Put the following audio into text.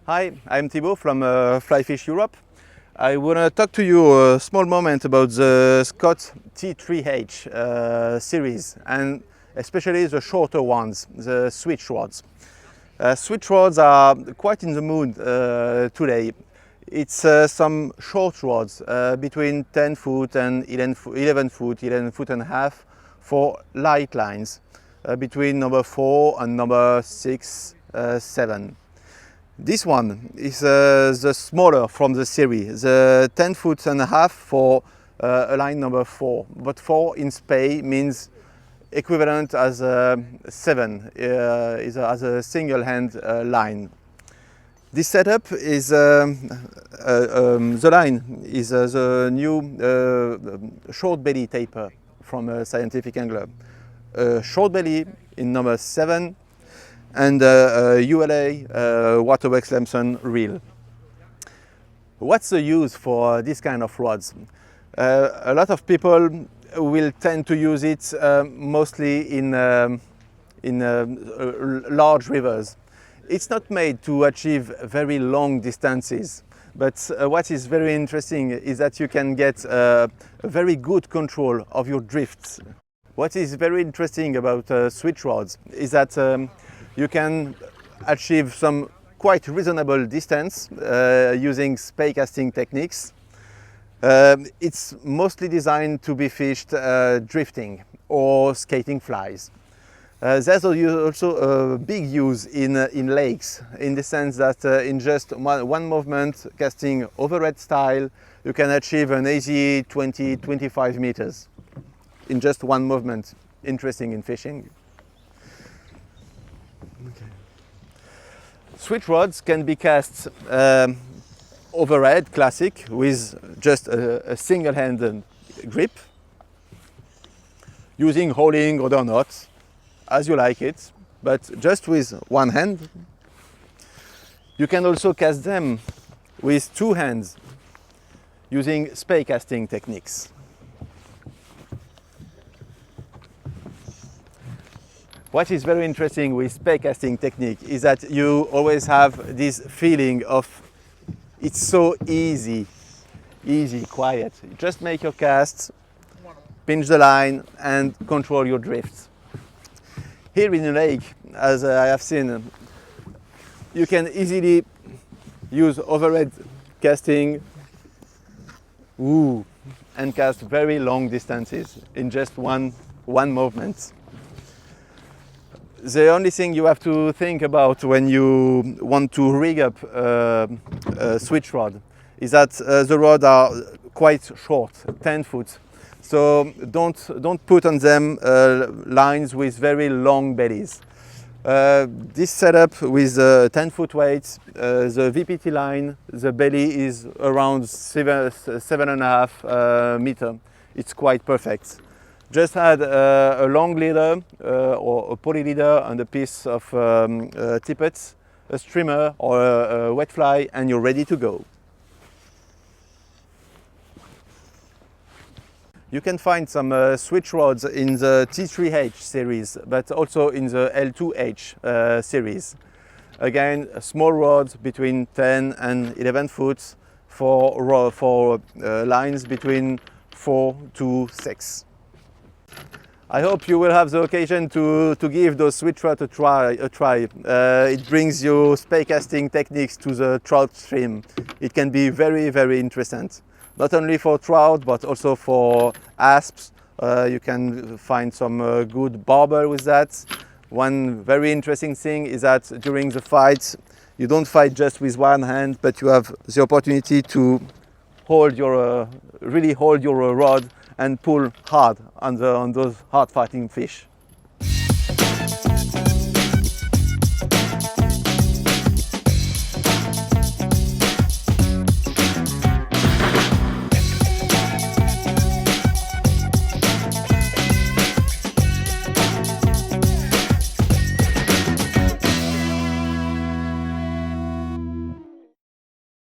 Hi, I'm Thibaut from Flyfish Europe. I want to talk to you a small moment about the Scott T3H series, and especially the shorter ones, the switch rods. Switch rods are quite in the mood today. It's some short rods between 10 foot and 11 foot, 11 foot and a half for light lines between number 4 and number 6, 7. This one is the smaller from the series, the 10 foot and a half for a line number 4. But 4 in Spey means equivalent as 7, as a single hand line. This setup is the line is the new short belly taper from Scientific Angler. Short belly in number 7 and ULA Waterworks Lamson reel. What's the use for this kind of rods? A lot of people will tend to use it mostly in large rivers. It's not made to achieve very long distances, but what is very interesting is that you can get a very good control of your drifts. What is very interesting about switch rods is that you can achieve some quite reasonable distance using Spey casting techniques. It's mostly designed to be fished drifting or skating flies. There's also a big use in lakes, in the sense that in just one movement, casting overhead style, you can achieve an easy 20-25 meters in just one movement. Interesting in fishing. Okay. Switch rods can be cast overhead, classic, with just a single-handed grip, using rolling or knots, as you like it, but just with one hand. You can also cast them with two hands, using Spey casting techniques. What is very interesting with Spey casting technique is that you always have this feeling of it's so easy, quiet. You just make your casts, pinch the line and control your drifts. Here in a lake, as I have seen, you can easily use overhead casting and cast very long distances in just one movement. The only thing you have to think about when you want to rig up a switch rod is that the rods are quite short, 10 foot. So don't put on them lines with very long bellies. This setup with 10-foot weights, the VPT line, the belly is around 7.5 meter. It's quite perfect. Just add a long leader or a poly leader and a piece of tippet, a streamer or a wet fly, and you're ready to go. You can find some switch rods in the T3H series, but also in the L2H series. Again, small rods between 10 and 11 foot for lines between 4 to 6. I hope you will have the occasion to give those switch rods a try. It brings you Spey casting techniques to the trout stream. It can be very, very interesting. Not only for trout, but also for asps. You can find some good barbel with that. One very interesting thing is that during the fights, you don't fight just with one hand, but you have the opportunity to really hold your rod and pull hard on those hard fighting fish.